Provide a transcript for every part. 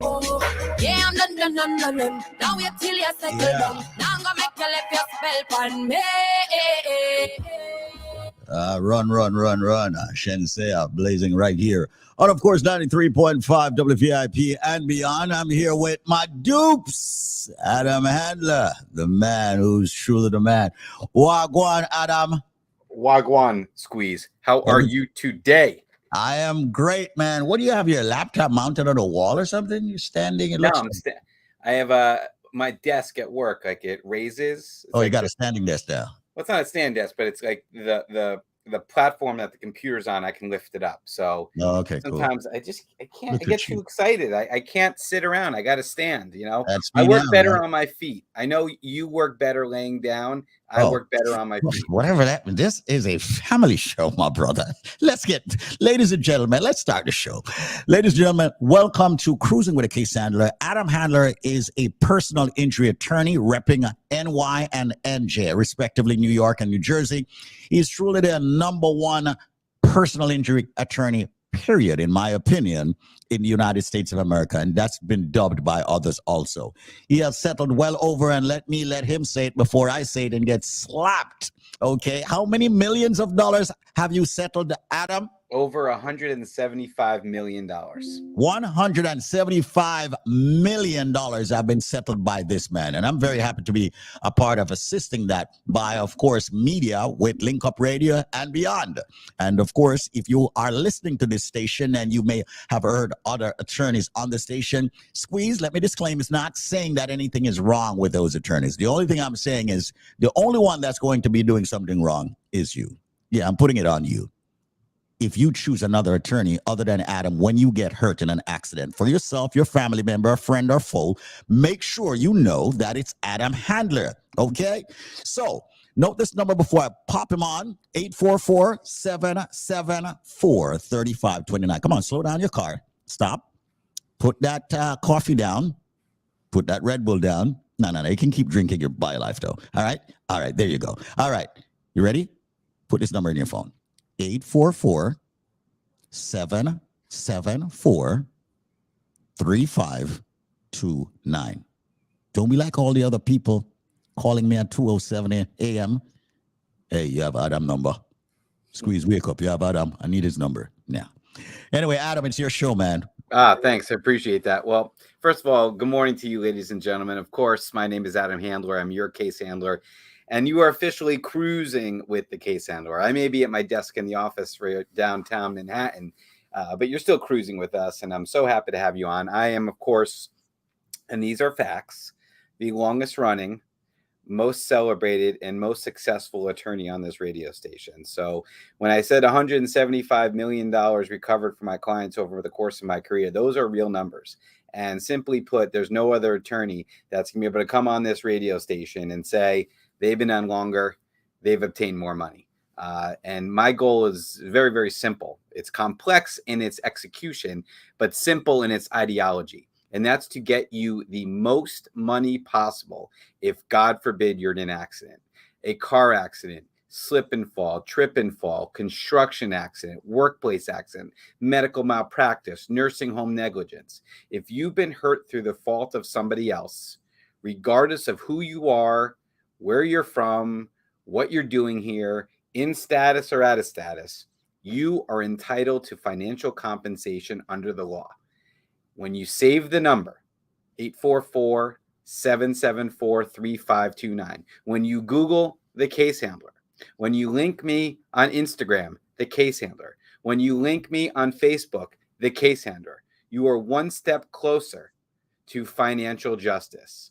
Yeah, I'm done. Now wait till you settle down. Now I'm gonna make you left your spell on me. Run. Shensei blazing right here. And of course, 93.5 WVIP and beyond. I'm here with my dupes, Adam Handler, the man who's truly the man. Wagwan, Adam. Wagwan, Squeeze. How are you today? I am great, man. What do you have? Your laptop mounted on a wall or something? You're standing. It looks. I have my desk at work. Like it raises. It's you got a standing desk now. Well, it's not a stand desk, but it's like the platform that the computer's on. I can lift it up. So sometimes cool. I can't. I get too excited. I can't sit around. I got to stand. You know. I work better on my feet. I know you work better laying down. I work better on my feet. Whatever that. This is a family show, my brother. Ladies and gentlemen, let's start the show. Ladies and gentlemen, welcome to Cruising with a Case Handler. Adam Handler is a personal injury attorney repping NY and NJ, respectively, New York and New Jersey. He's truly the number one personal injury attorney, period, in my opinion, in the United States of America, and that's been dubbed by others also. He has settled well over, and let him say it before I say it and get slapped. Okay, how many millions of dollars have you settled, Adam? Over $175 million. $175 million have been settled by this man. And I'm very happy to be a part of assisting that by, of course, media with Link Up Radio and beyond. And of course, if you are listening to this station and you may have heard other attorneys on the station, Squeeze, let me disclaim, it's not saying that anything is wrong with those attorneys. The only thing I'm saying is the only one that's going to be doing something wrong is you. Yeah, I'm putting it on you. If you choose another attorney other than Adam when you get hurt in an accident for yourself, your family member, a friend, or foe, make sure you know that it's Adam Handler, okay? So note this number before I pop him on, 844-774-3529. Come on, slow down your car. Stop. Put that coffee down. Put that Red Bull down. No. You can keep drinking your BioLife, though. All right, there you go. All right, you ready? Put this number in your phone. 844-774-3529. Don't be like all the other people calling me at 2:07 a.m. Hey, you have Adam number. Squeeze, wake up. You have Adam. I need his number now. Anyway, Adam, it's your show, man. Thanks. I appreciate that. Well, first of all, good morning to you, ladies and gentlemen. Of course, my name is Adam Handler. I'm your case handler. And you are officially cruising with the case handler. I may be at my desk in the office for downtown Manhattan, but you're still cruising with us, and I'm so happy to have you on. I am, of course, and these are facts, the longest running, most celebrated, and most successful attorney on this radio station. So when I said $175 million recovered for my clients over the course of my career, those are real numbers. And simply put, there's no other attorney that's going to be able to come on this radio station and say, they've been on longer, they've obtained more money. And my goal is very, very simple. It's complex in its execution, but simple in its ideology. And that's to get you the most money possible if, God forbid, you're in an accident, a car accident, slip and fall, trip and fall, construction accident, workplace accident, medical malpractice, nursing home negligence. If you've been hurt through the fault of somebody else, regardless of who you are, where you're from, what you're doing here, in status or out of status, you are entitled to financial compensation under the law. When you save the number, 844-774-3529, when you Google the case handler, when you link me on Instagram, the case handler, when you link me on Facebook, the case handler, you are one step closer to financial justice.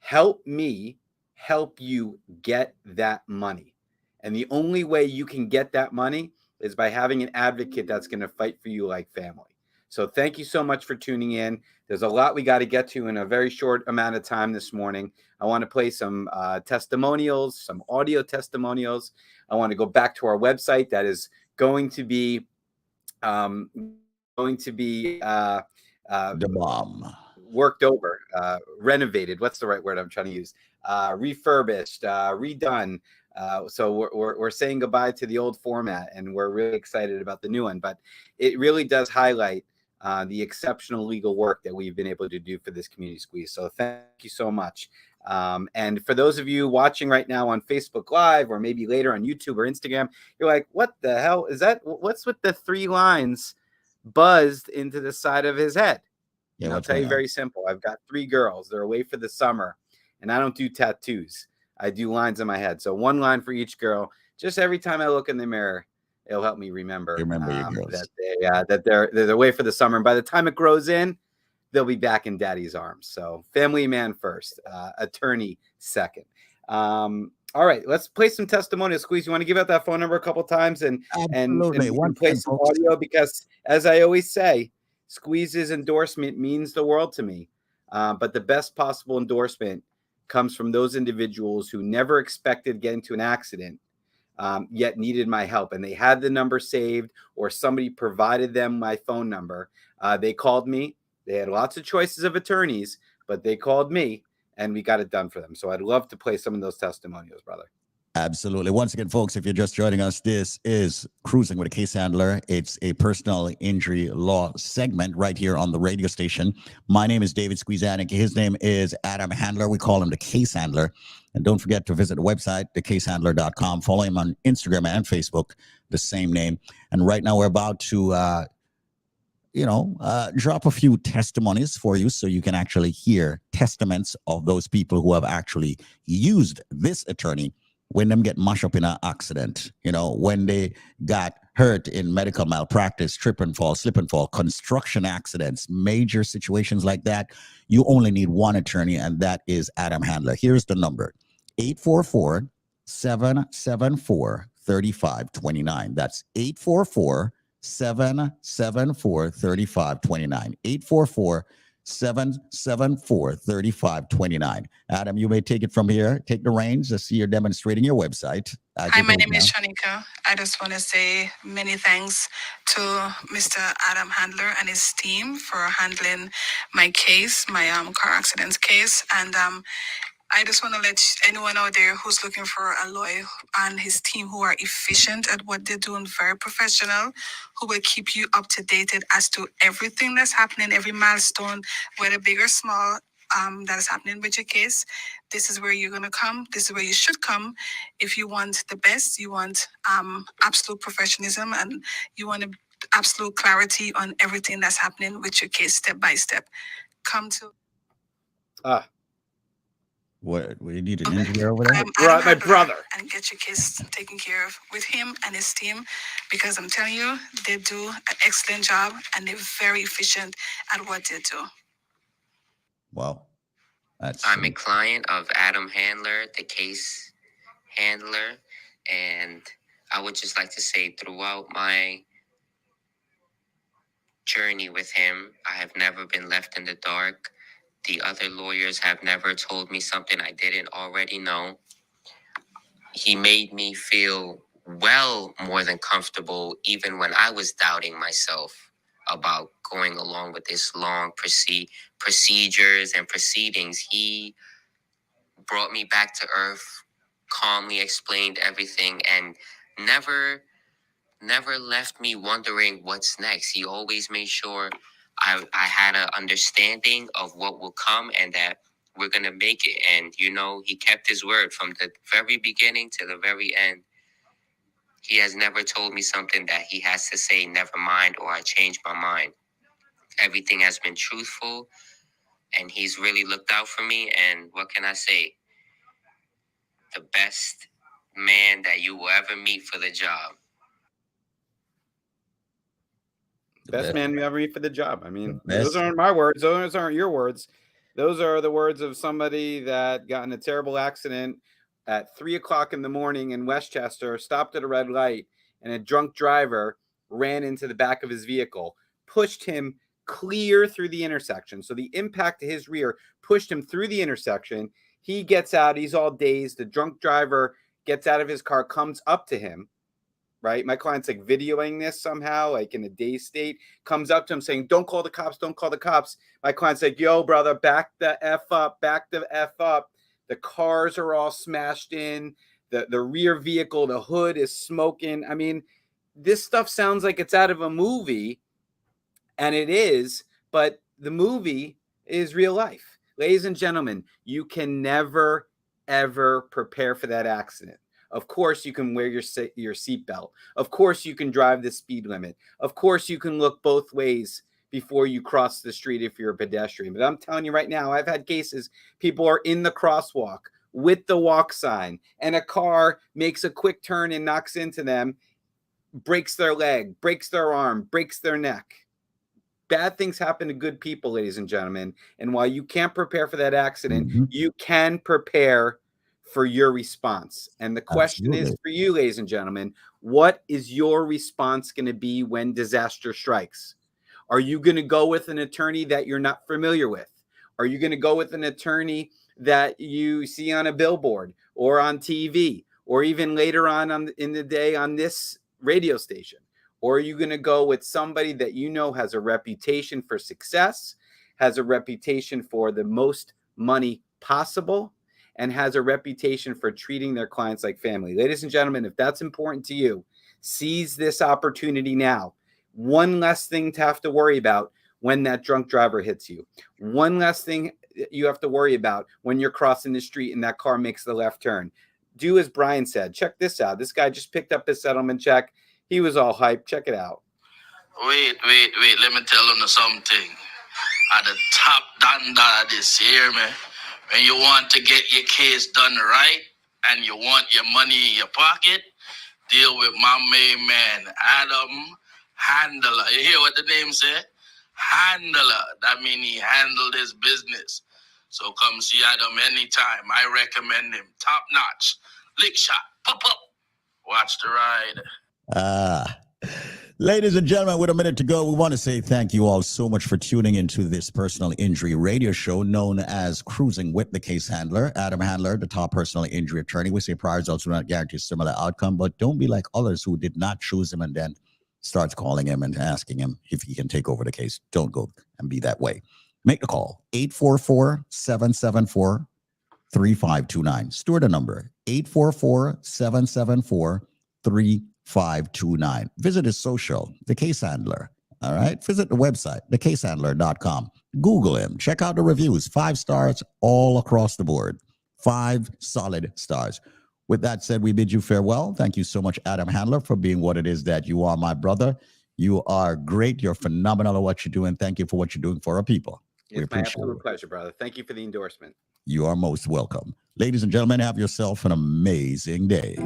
Help me help you get that money. And the only way you can get that money is by having an advocate that's going to fight for you like family. So thank you so much for tuning in. There's a lot we got to get to in a very short amount of time this morning. I want to play some testimonials, some audio testimonials. I want to go back to our website that is going to be the bomb. Worked over, renovated. What's the right word I'm trying to use? Refurbished, redone. So we're saying goodbye to the old format, and we're really excited about the new one. But it really does highlight the exceptional legal work that we've been able to do for this community squeeze. So thank you so much. And for those of you watching right now on Facebook Live, or maybe later on YouTube or Instagram, you're like, what the hell is that? What's with the 3 lines buzzed into the side of his head? Yeah, And I'll what's tell going you on? very simple. I've got 3 girls. They're away for the summer, and I don't do tattoos. I do lines in my head. So 1 line for each girl. Just every time I look in the mirror, it'll help me remember, Your girls. that they're away for the summer. And by the time it grows in, they'll be back in daddy's arms. So family man first, attorney second. All right, let's play some testimonials. Squeeze, you want to give out that phone number a couple times and Absolutely. we can Once play again, some folks. audio, because as I always say, Squeeze's endorsement means the world to me. But the best possible endorsement comes from those individuals who never expected to get into an accident, yet needed my help. And they had the number saved, or somebody provided them my phone number. They called me. They had lots of choices of attorneys, but they called me and we got it done for them. So I'd love to play some of those testimonials, brother. Absolutely. Once again, folks, if you're just joining us, this is Cruising with a Case Handler. It's a personal injury law segment right here on the radio station. My name is David Squeezanik. His name is Adam Handler. We call him the Case Handler. And don't forget to visit the website, thecasehandler.com. Follow him on Instagram and Facebook, the same name. And right now we're about to drop a few testimonies for you so you can actually hear testaments of those people who have actually used this attorney when them get mashed up in an accident, when they got hurt in medical malpractice, trip and fall, slip and fall, construction accidents, major situations like that. You only need one attorney, and that is Adam Handler. Here's the number: 844-774-3529. That's 844-774-3529. 844-774-3529. Adam, you may take it from here. Take the reins. I see you're demonstrating your website. Hi, my name is Shanika. I just want to say many thanks to Mr. Adam Handler and his team for handling my case, my car accidents case. And I just want to let anyone out there who's looking for a lawyer and his team who are efficient at what they're doing, very professional, who will keep you up to date as to everything that's happening, every milestone, whether big or small, that is happening with your case. This is where you're going to come. This is where you should come. If you want the best, you want absolute professionalism, and you want absolute clarity on everything that's happening with your case step by step. Come to... What? We need an engineer over there? My brother. And get your case taken care of with him and his team, because I'm telling you, they do an excellent job and they're very efficient at what they do. Wow. I'm a client of Adam Handler, the case handler, and I would just like to say, throughout my journey with him, I have never been left in the dark. The other lawyers have never told me something I didn't already know. He made me feel well more than comfortable, even when I was doubting myself about going along with this long procedures and proceedings. He brought me back to earth, calmly explained everything, and never left me wondering what's next. He always made sure I had an understanding of what will come and that we're going to make it. And, he kept his word from the very beginning to the very end. He has never told me something that he has to say, never mind, or I changed my mind. Everything has been truthful, and he's really looked out for me. And what can I say? The best man that you will ever meet for the job. Best man you ever meet for the job. I mean, those aren't my words. Those aren't your words. Those are the words of somebody that got in a terrible accident at 3:00 in the morning in Westchester, stopped at a red light, and a drunk driver ran into the back of his vehicle, pushed him clear through the intersection. So the impact to his rear pushed him through the intersection. He gets out. He's all dazed. The drunk driver gets out of his car, comes up to him. Right? My client's like videoing this somehow, like in a dazed state, comes up to him saying, don't call the cops, don't call the cops. My client's like, yo, brother, back the F up, back the F up. The cars are all smashed in. The rear vehicle, the hood is smoking. I mean, this stuff sounds like it's out of a movie. And it is, but the movie is real life. Ladies and gentlemen, you can never, ever prepare for that accident. Of course, you can wear your seatbelt. Of course, you can drive the speed limit. Of course, you can look both ways before you cross the street if you're a pedestrian. But I'm telling you right now, I've had cases, people are in the crosswalk with the walk sign, and a car makes a quick turn and knocks into them, breaks their leg, breaks their arm, breaks their neck. Bad things happen to good people, ladies and gentlemen. And while you can't prepare for that accident, you can prepare for your response. And the question is for you, ladies and gentlemen, what is your response going to be when disaster strikes? Are you going to go with an attorney that you're not familiar with? Are you going to go with an attorney that you see on a billboard or on TV, or even later on in the day on this radio station? Or are you going to go with somebody that you know has a reputation for success, has a reputation for the most money possible, and has a reputation for treating their clients like family? Ladies and gentlemen, if that's important to you, seize this opportunity now. One less thing to have to worry about when that drunk driver hits you. One less thing you have to worry about when you're crossing the street and that car makes the left turn. Do as Brian said. Check this out. This guy just picked up his settlement check. He was all hyped. Check it out. Wait. Let me tell you something. At the top danda this year, man, when you want to get your case done right and you want your money in your pocket, deal with my main man, Adam Handler. You hear what the name said? Handler. That means he handled his business. So come see Adam anytime. I recommend him. Top notch. Lick shot. Pop up. Watch the ride. Ladies and gentlemen, with a minute to go, we want to say thank you all so much for tuning into this personal injury radio show known as Cruising with the Case Handler. Adam Handler, the top personal injury attorney. We say prior results will not guarantee a similar outcome, but don't be like others who did not choose him and then starts calling him and asking him if he can take over the case. Don't go and be that way. Make the call, 844-774-3529. Store the number, 844-774-3529. Visit his social, The Case Handler. All right. Visit the website, thecasehandler.com. Google him. Check out the reviews. 5 stars all across the board. 5 solid stars. With that said, we bid you farewell. Thank you so much, Adam Handler, for being what it is that you are, my brother. You are great. You're phenomenal at what you do, and thank you for what you're doing for our people. It's my absolute pleasure, brother. Thank you for the endorsement. You are most welcome. Ladies and gentlemen, have yourself an amazing day.